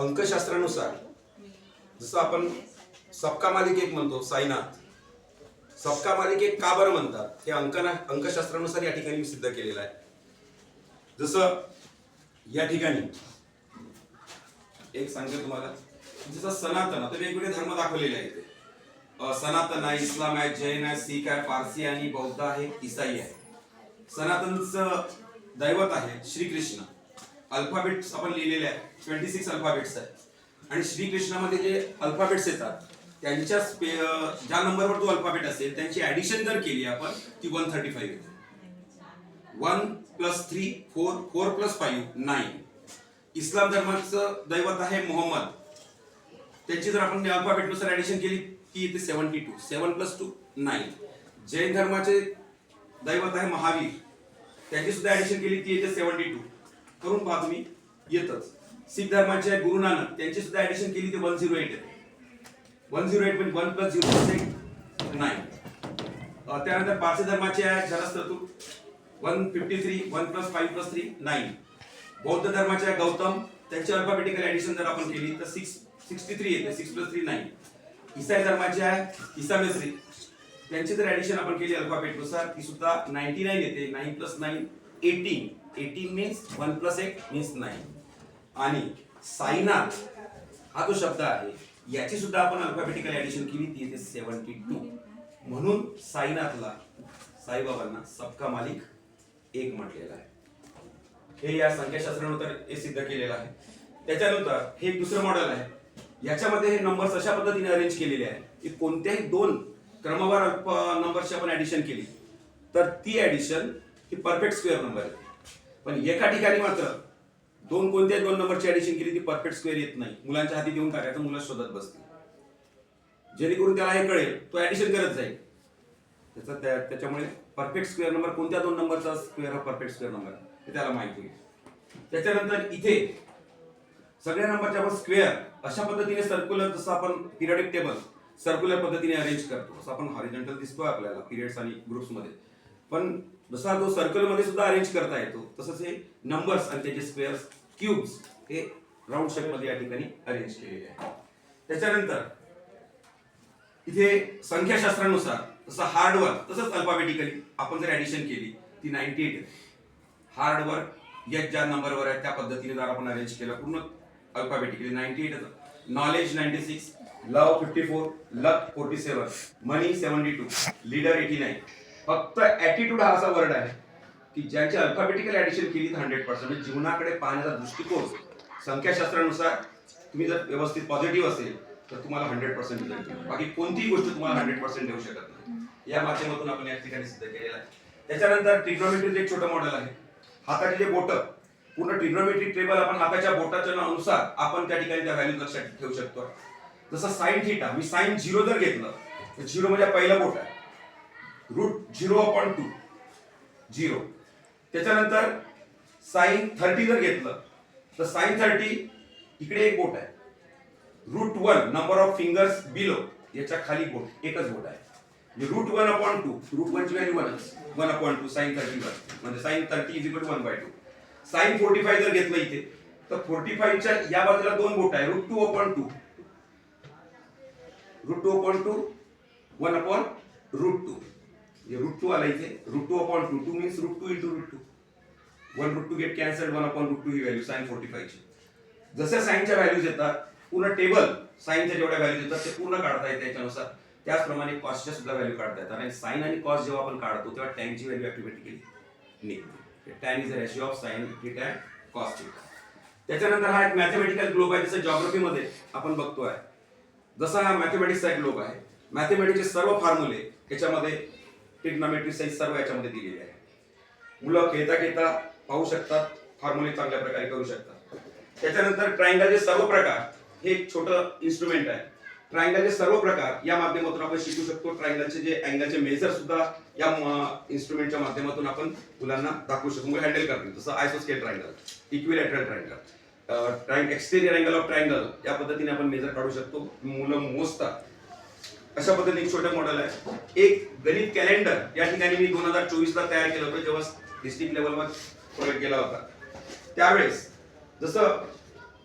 अंकशास्त्रानुसार जसं आपण सबका मालिक एक म्हणतो साईनाथ, सबका मालिक एक का बरं म्हणतात हे अंकशास्त्रानुसार या ठिकाणी सिद्ध केलेलं आहे. जसं या ठिकाणी एक सांगतो तुम्हाला, जसं सनातन आता वेगवेगळे धर्म दाखवलेले आहेत. सनातन आहे, इस्लाम आहे, जैन आहे, शीख आहे, पारसी आणि बौद्ध आहे, ईसाई आहे. सनातनचं दैवत आहे श्रीकृष्ण. अल्फाबेट्स आपण लिहिलेले आहे, 26 अल्फाबेट्स आहेत आणि श्रीकृष्णामध्ये जे अल्फाबेट्स येतात त्यांच्या ज्या नंबरवर तो अल्फाबेट असेल त्यांची ऍडिशन जर केली आपण ती 135 येते. 1 + 3 4, 4 + 5 9. इस्लाम धर्माचं दैवत आहे मोहम्मद, त्यांची जर आपण अल्फाबेटनुसार ऍडिशन केली ती येते 72. 7 + 2 9. जैन धर्माचे दैवत आहे महावीर, त्यांची सुद्धा ऍडिशन केली ती येते 72. करून पहा तुम्ही, येतच. शीख धर्माचे गुरु नानक, त्यांची सुद्धा ऍडिशन केली ते 108 येते. 108 म्हणजे 1 + 0 = 9. त्यानंतर पारसी धर्माचे आहे झरस्त्रतू, 153. 1 + 5 + 3 9. बौद्ध धर्माचे आहे गौतम, त्यांची अल्फाबेटिकल ऍडिशन जर आपण केली तर 63 येते. 6 + 3 9. ईसाई धर्माचे आहे ईसा मेस्री, त्यांची जर ऍडिशन आपण केली अल्फाबेटनुसार ती सुद्धा 99 येते. 9 + 9 18. 18 मीन्स 1 + 1 मीन्स 9. आणि साईनाथ हा जो शब्द आहे याची सुद्धा आपण अल्फाबेटिकल ऍडिशन केली ती येते 72. म्हणून साईनाथला, साईबाबांना सबका मालिक एक म्हटलेला आहे. हे या संख्याशास्त्रानुसार हे सिद्ध केलेलं आहे. त्याच्यानंतर हे एक दुसरं मॉडेल आहे. याच्यामध्ये हे नंबर्स अशा पद्धतीने अरेंज केलेले आहे की कोणत्याही दोन क्रमवार नंबरची आपण ऍडिशन केली तर ती ऍडिशन ही परफेक्ट स्क्वेअर नंबर येते. पण एका ठिकाणी मात्र कोणत्याही दोन नंबरची ऍडिशन केली ती परफेक्ट स्क्वेअर येत नाही. मुलांच्या हाती देऊन टाकायचं, मुलं शोधत बसतील. जेणेकरून त्याला हे कळेल तो ऍडिशन करत जाईल. त्याच्यामुळे परफेक्ट स्क्वेअर नंबर कोणत्या दोन नंबरचा स्क्वेअर हा परफेक्ट स्क्वेअर नंबर हे त्याला माहिती होईल. त्याच्यानंतर इथे सगळ्या नंबरच्या आपण स्क्वेअर अशा पद्धतीने सर्क्युलर, जसं आपण पिरियडिक टेबल सर्क्युलर पद्धतीने अरेंज करतो तसं आपण हॉरिझॉन्टल दिसतोय आपल्याला पिरियड्स आणि ग्रुप्स मध्ये, पण जसा तो सर्कल मध्ये सुद्धा अरेंज करता येतो तसंच हे नंबर्स आणि त्याचे स्क्वेअर्स क्यूब्स हे राऊंड शेप मध्ये या ठिकाणी अरेंज केलेले आहे. त्याच्यानंतर इथे संख्याशास्त्रानुसार जसं हार्डवर तसंच अल्फाबेटिकली आपण जर ऍडिशन केली ती 98 येते. हार्डवर एक ज्या नंबरवर आहे त्या पद्धतीने जर आपण अरेंज केलं पूर्ण अल्फाबेटिकली 98 येतं. नॉलेज 96, लव 54, लक 47, मनी 72, लीडर 89. फक्त ॲटिट्यूड हा असा वर्ड आहे की ज्याची अल्फाबेटिकल ऍडिशन केली तर 100%. म्हणजे जीवनाकडे पाहण्याचा दृष्टिकोन संख्याशास्त्रानुसार तुम्ही जर व्यवस्थित पॉझिटिव्ह असेल तर तुम्हाला 100% मिळेल. बाकी कोणतीही गोष्ट तुम्हाला 100% देऊ शकत नाही. या माध्यमातून आपण या ठिकाणी सिद्ध केलेलं आहे. त्याच्यानंतर ट्रिग्नोमेट्रीचं एक छोटं मॉडेल आहे. हाताचे जे बोटं पूर्ण ट्रिग्नोमेट्रिक टेबल आपण हाताच्या बोटाच्या अनुसार आपण त्या ठिकाणी त्या व्हॅल्यू लक्षात ठेवू शकतो. जसं साइन थीटा, मी साइन 0 जर घेतलं तर 0 म्हणजे पहिलं बोट आहे. √0/2 0. त्याच्यानंतर साइन 30 जर घेतलं तर साइन 30 इकडे एक बोट आहे. √1 नंबर ऑफ फिंगर्स बिलो, याच्या खाली बोट एकच बोट आहे. म्हणजे √1/2, √1 ची व्हॅल्यू 1/2 साइन 31 म्हणजे साइन 30 = 1/2. साइन 45 जर घेतलं इथे तर 45 च्या या बाजूला दोन बोट आहे. √2/2 1/2 ये √2 आला इथे. √2/2 2 मीन्स √2 × √2. 1/2 गेट कॅन्सल्ड, 1/2 ही व्हॅल्यू साइन 45 ची. जसे साइनच्या व्हॅल्यूज येतात पूर्ण टेबल साइनच्या जेवढ्या व्हॅल्यूज येतात ते पूर्ण काढता येते त्याच्यानुसार. त्याचप्रमाणे कॉसच्या सुद्धा व्हॅल्यू काढता येतात. आणि साइन आणि कॉस जेव्हा आपण काढतो तेव्हा टॅनची व्हॅल्यू ऑटोमॅटिकली निघते. Tan is the ratio of sine theta and cos theta. त्याच्यानंतर हा एक मॅथमॅटिकल ग्लोब आहे. जसं जिओग्राफी मध्ये आपण बघतोय जसा हा मॅथमॅटिक्सचा एक ग्लोब आहे. मॅथमॅटिक्सचे सर्व फॉर्म्युले याच्यामध्ये ट्रिग्नोमेट्री सहित सर्व याच्यामध्ये दिलेले आहे. मुलं खेळता पाहू शकतात, फॉर्म्युले चांगल्या प्रकारे करू शकतात. त्याच्यानंतर ट्रायंगलचे सर्व प्रकार हे एक छोटं इन्स्ट्रुमेंट आहे. ट्रायंगलचे सर्व प्रकार या माध्यमातून आपण शिकू शकतो. ट्रायंगलचे जे अँगलचे मेजर सुद्धा या इन्स्ट्रुमेंटच्या माध्यमातून आपण मुलांना दाखवू शकतो, मुलं हँडल करतील. जसं आयसोस्केल triangle, equilateral triangle, exterior angle of triangle या पद्धतीने आपण मेजर काढू शकतो. मुलं मोजतात. अशा पद्धतीने एक छोटं मॉडेल आहे. एक गणित कॅलेंडर या ठिकाणी मी 2024 ला तयार केलं होतं जेव्हा डिस्ट्रिक्ट लेवलवर प्रोजेक्ट केला होता. त्यावेळेस जसं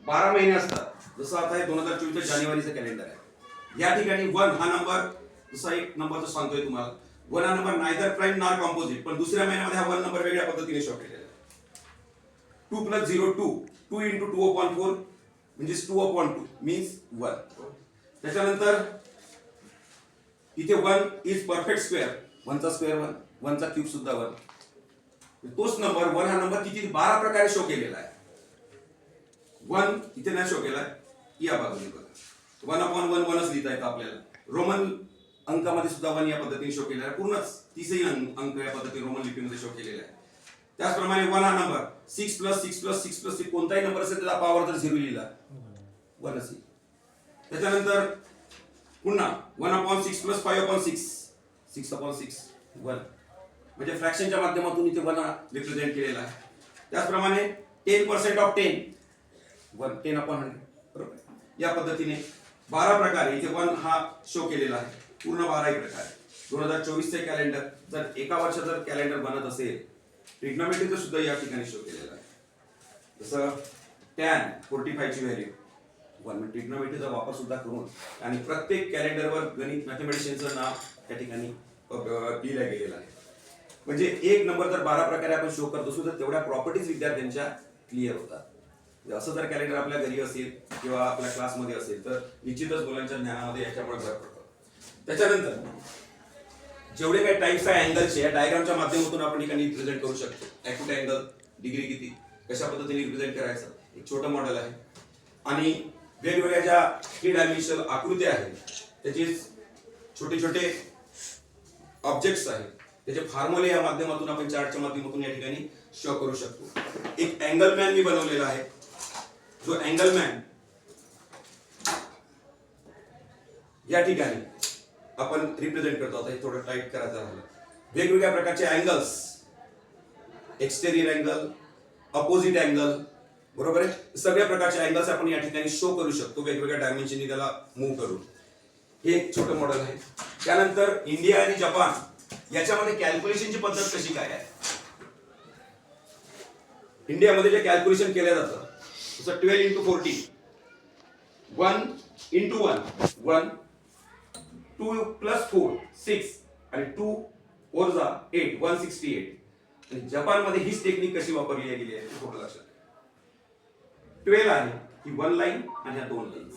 12 महिने असतात जसं आता हे 2024 जानेवारीचं कॅलेंडर आहे. या ठिकाणी 1 हा नंबर, जसा एक नंबर तर सांगतोय तुम्हाला, 1 हा number neither prime nor composite, पण दुसऱ्या महिन्यामध्ये हा 1 नंबर वेगळ्या पद्धतीने शो केलेला आहे. 2 + 0 2, 2 × 2/4 म्हणजे 2/2 मीन्स 1. त्याच्यानंतर इथे 1 इज परफेक्ट स्क्वेअर, 1 चा स्क्वेअर 1, 1 चा क्यूब सुद्धा 1. तोच नंबर 1 हा नंबर किती 12 प्रकारे शो केलेला आहे. 1 इथे नाही शो केलाय, या बाजूने बघा 1/1 1च लिहिता येतं आपल्याला. रोमन अंकामध्ये सुद्धा 1 या पद्धतीने शो केलेला आहे. पूर्णच 30ही अंक या पद्धतीने रोमन लिपीमध्ये शो केलेला आहे. त्याचप्रमाणे 1 हा नंबर 6 + 6 + 6 + 6 कोणताही नंबर असेल त्याचा पॉवर जर 0 लिहिला 1 असेल. त्याच्यानंतर पुन्हा 1/6 + 5/6 6/6 1 म्हणजे फ्रॅक्शनच्या माध्यमातून इथे 1 रिप्रेझेंट केलेला आहे. त्याचप्रमाणे 10% ऑफ 10 1 10/100 बरोबर. या पद्धतीने 12 प्रकारे इथे 1 हा शो केलेला आहे. पूर्ण 12 प्रकारे 2024 चे कॅलेंडर जर एका वर्षात जर कॅलेंडर बनत असेल, ट्रिग्नोमेट्रीचं सुद्धा या ठिकाणी शो केलेलं आहे. जसं tan 45 ची व्हॅल्यू 1 म्हणजे ट्रिग्नोमेट्रीचा वापर सुद्धा करून आणि प्रत्येक कॅलेंडरवर गणित मॅथमॅटिशियनचं नाव त्या ठिकाणी दिलं गेलेलं आहे. म्हणजे एक नंबर जर 12 प्रकारे आपण शो करत असू तर तेवढ्या प्रॉपर्टीज विद्यार्थ्यांच्या क्लिअर होतात. असं जर कॅलेंडर आपल्या घरी असेल किंवा आपल्या क्लासमध्ये असेल तर निश्चितच मुलांच्या ज्ञानामध्ये याच्यामुळे भर पडतो. त्याच्यानंतर जेवढे काही टाइप्स आहे अँगलचे या डायग्रामच्या माध्यमातून आपण ठिकाणी रिप्रेझेंट करू शकतो. ॲक्यूट अँगल, डिग्री किती, कशा पद्धतीने रिप्रेझेंट करायचं, एक छोटं मॉडेल आहे. आणि वेगवेगळ्या ज्या 3 डायमेन्शनल आकृत्या आहेत त्याचे छोटे छोटे ऑब्जेक्ट्स आहेत, त्याचे फॉर्म्युले या माध्यमातून आपण चार्टच्या माध्यमातून या ठिकाणी शो करू शकतो. एक अँगल मॅन मी बनवलेला आहे, जो अँगल मॅन या ठिकाणी आपण रिप्रेझेंट करतो. आता हे थोडं टाईट करायचं झालं. वेगवेगळ्या प्रकारचे angles, exterior angle, opposite angle, बरोबर आहे, सगळ्या प्रकारचे अँगल्स आपण या ठिकाणी शो करू शकतो वेगवेगळ्या डायमेन्शननी त्याला मूव्ह करून. हे एक छोटं मॉडेल आहे. त्यानंतर इंडिया आणि जपान याच्यामध्ये कॅल्क्युलेशनची पद्धत कशी काय आहे. इंडियामध्ये जे कॅल्क्युलेशन केलं जातं जसं 12 × 40 1 × 1 1 2 + 4 6 आणि 2 4 जा 8 168. आणि जपानमध्ये हीच टेक्निक कशी वापरली गेली आहे ते थोडं लक्षात. 12 आहे ही 1 लाईन आणि ह्या 2 लाईन्स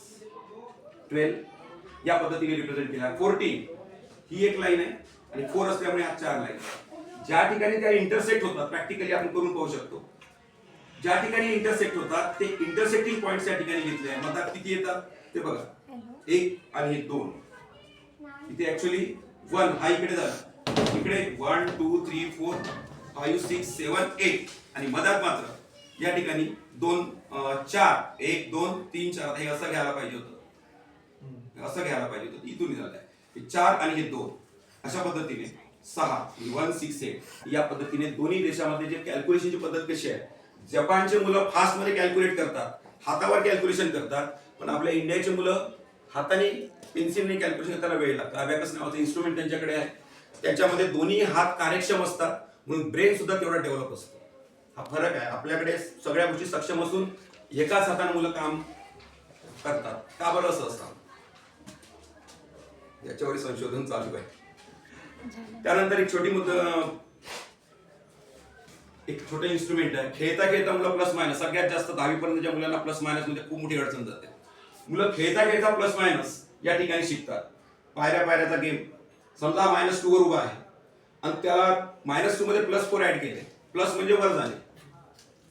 12 या पद्धतीने रिप्रेझेंट केला. 14 ही एक लाईन आहे आणि 4 असल्यामुळे ह्या 4 लाईन. ज्या ठिकाणी त्या इंटरसेक्ट होतात प्रॅक्टिकली आपण करून पाहू शकतो. ज्या ठिकाणी इंटरसेक्ट होतात ते इंटरसेक्टिंग पॉइंट्स या ठिकाणी घेतले आहे. मधात किती येतात ते बघा, 1 आणि हे 2. इथे ऍक्च्युअली 1 हा इकडे झाला, इकडे 1 2 3 4 5 6 7 8 आणि मधात मात्र या ठिकाणी 2 4 1 2 3 4 हे असं घ्यायला पाहिजे होतं, असं घ्यायला पाहिजे होतं. इथून झालंय हे 4 आणि हे 2 अशा पद्धतीने 6 1 6 8 या पद्धतीने दोन्ही देशामध्ये जे कॅल्क्युलेशनची पद्धत कशी आहे. जपानचे मुलं फास्ट मध्ये कॅल्क्युलेट करतात, हातावर कॅल्क्युलेशन करतात, पण आपल्या इंडियाचे मुलं हाताने पेन्सिलने कॅल्क्युलेशन करायला वेळ लागतो. अबॅकस नावाचं इन्स्ट्रुमेंट त्यांच्याकडे आहे, त्याच्यामध्ये दोन्ही हात कार्यक्षम असतात म्हणून ब्रेन सुद्धा तेवढा डेव्हलप असतो. हा फरक आहे. आपल्याकडे सगळ्या गोष्टी सक्षम असून एकाच हाताने मुलं काम करतात. का बरं असं असतं याच्यावर संशोधन चालू आहे. त्यानंतर एक छोटी एक छोटं इन्स्ट्रुमेंट आहे. खेळता खेळता मुलं प्लस मायनस, सगळ्यात जास्त 10वी पर्यंतच्या मुलांना प्लस मायनस मध्ये खूप मोठी अडचण जाते. मुलं खेळता खेळता प्लस मायनस या ठिकाणी शिकतात. पायऱ्या पायऱ्याचा गेम, समजा -2 वर उभा आहे आणि त्याला -2 मध्ये +4 ऍड केले. प्लस म्हणजे वर झाले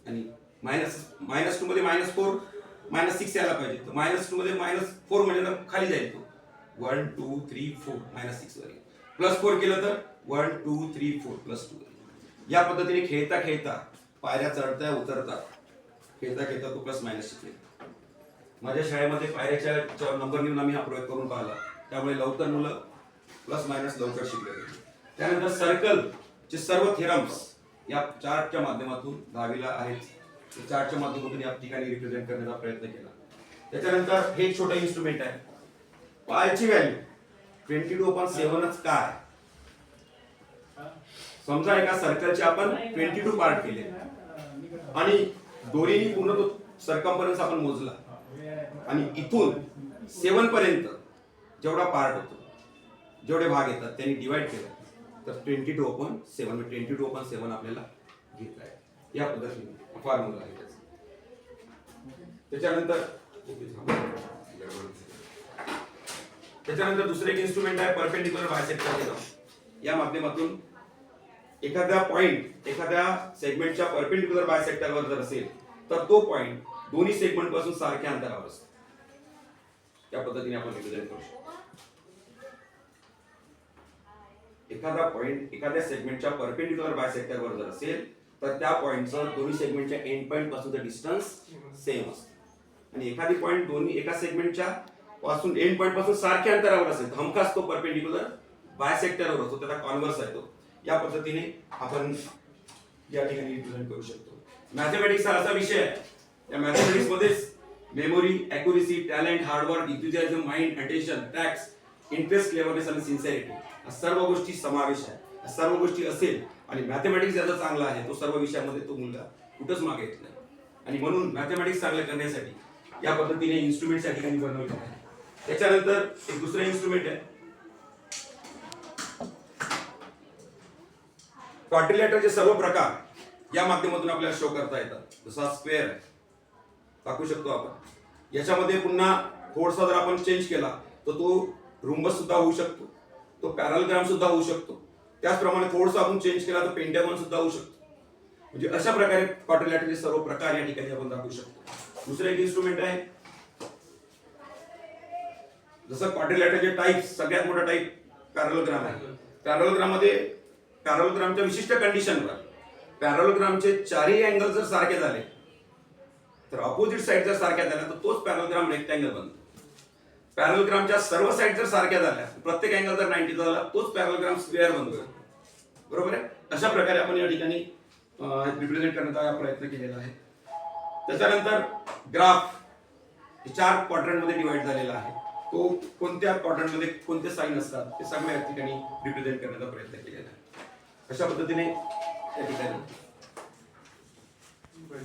आणि -2 मध्ये -4 -6 यायला पाहिजे. तर -2 मध्ये -4 म्हणजे खाली जाईल तो 1 2 3 4 -6 वर. +4 केलं तर 1 2 3 4 +2. या पद्धतीने खेळता खेळता पायऱ्या चढता उतरतात, खेळता खेळता तो प्लस मायनस शिकले. माझ्या शाळेमध्ये पायऱ्याच्या नंबर लिहून आम्ही हा प्रयोग करून पाहिला, त्यामुळे लवकर मुलं प्लस मायनस लवकर शिकले. त्यानंतर सर्कलचे सर्व थेरम्स या चार्टच्या माध्यमातून 10वीला आहेत, चार्टच्या माध्यमातून या ठिकाणी रिप्रेझेंट करण्याचा प्रयत्न केला. त्याच्यानंतर हे छोटं इन्स्ट्रुमेंट आहे. पायची व्हॅल्यू 22/7च काय. समजा एका सर्कलचे आपण 22 पार्ट केले आणि दोरीने पूर्ण तो सर्कम्फरन्स आपण मोजला आणि इथून 7 पर्यंत जेवढा पार्ट होतो, जेवढे भाग येतात त्यांनी डिवाइड केलं तर 22/7 22/7 आपल्याला घेता आहे. या पद्धतीने फॉर्म्युला आहे त्याचा. त्याच्यानंतर दुसरे एक इन्स्ट्रुमेंट आहे परपेंडिक्युलर बायसेक्टर थेरम. या माध्यमातून एखादा पॉइंट एखाद्या सेगमेंटच्या परपेंडिक्युलर बायसेक्टरवर जर असेल तर तो पॉइंट दोन्ही सेगमेंट पासून सारख्या अंतरावर असतो. या पद्धतीने आपण रिप्रेझेंट करू शकतो. एखादा पॉइंट एखाद्या सेगमेंटच्या परपेंडिक्युलर बायसेक्टरवर जर असेल तर त्या पॉइंटचं दोन्ही सेगमेंटच्या एंड पॉइंट पासूनचं डिस्टन्स सेम असतं. आणि एखादी पॉइंट दोन्ही एका सेगमेंटच्या पासून एंड पॉइंट पासून सारख्या अंतरावर असेल हमखास तो परपेंडिक्युलर बायसेक्टरवर असतो, त्याचा कॉन्व्हर्स आहे तो. या पद्धतीने आपण या ठिकाणी रिप्रेझेंट करू शकतो. मॅथमॅटिक्स हा असा विषय आहे, या मॅथमॅटिक्स मध्येच memory, accuracy, talent, hard work, enthusiasm, mind, attention, tax, interest, cleverness आणि सिन्सिअरिटी या सर्व गोष्टी समावेश आहे. या सर्व गोष्टी असेल आणि मॅथमॅटिक्स ज्याचा चांगला आहे तो सर्व विषयामध्ये तो मुलगा कुठंच मागे येत नाही. आणि म्हणून मॅथमॅटिक्स चांगलं करण्यासाठी या पद्धतीने इन्स्ट्रुमेंट्स या ठिकाणी बनवले आहेत. त्याच्यानंतर एक दुसरं इन्स्ट्रुमेंट आहे क्वाड्रिलॅटरचे सर्व प्रकार या माध्यमातून आपल्याला शो करता येतात. जसा स्क्वेअर आहे दाखवू शकतो आपण. याच्यामध्ये पुन्हा थोडासा जर आपण चेंज केला तर तो रुंबस सुद्धा होऊ शकतो, तो पॅरलग्राम सुद्धा होऊ शकतो. त्याचप्रमाणे थोडंसं आपण चेंज केला तर पेंटागॉन सुद्धा होऊ शकतो. म्हणजे अशा प्रकारे क्वाड्रिलॅटरचे सर्व प्रकार या ठिकाणी आपण दाखवू शकतो. दुसरं एक इन्स्ट्रुमेंट आहे जसं क्वाड्रिलॅटरचे टाइप्स. सगळ्यात मोठा टाइप पॅरलग्राम आहे. पॅरलग्राम मध्ये पॅरलग्रामच्या विशिष्ट कंडिशनवर पॅरलग्रामचे चारही अँगल जर सारखे झाले तर अपोजिट साइड जर सारख्या झाल्या तर तोच पॅरलग्राम रेक्टँगल बनतो. पॅरलग्रामच्या सर्व साइड जर सारख्या झाल्या, प्रत्येक अँगल जर 90 झाला तोच पॅरलग्राम स्क्वेअर बनतो. बरोबर आहे. अशा प्रकारे आपण या ठिकाणी रिप्रेझेंट करण्याचा प्रयत्न केलेला आहे. त्याच्यानंतर ग्राफ 4 क्वाड्रंटमध्ये डिवाइड झालेला आहे. तो कोणत्या क्वाड्रंटमध्ये कोणते साइन असतात ते सगळ्या या ठिकाणी रिप्रेझेंट करण्याचा प्रयत्न केलेला आहे. अशा पद्धतीने या ठिकाणी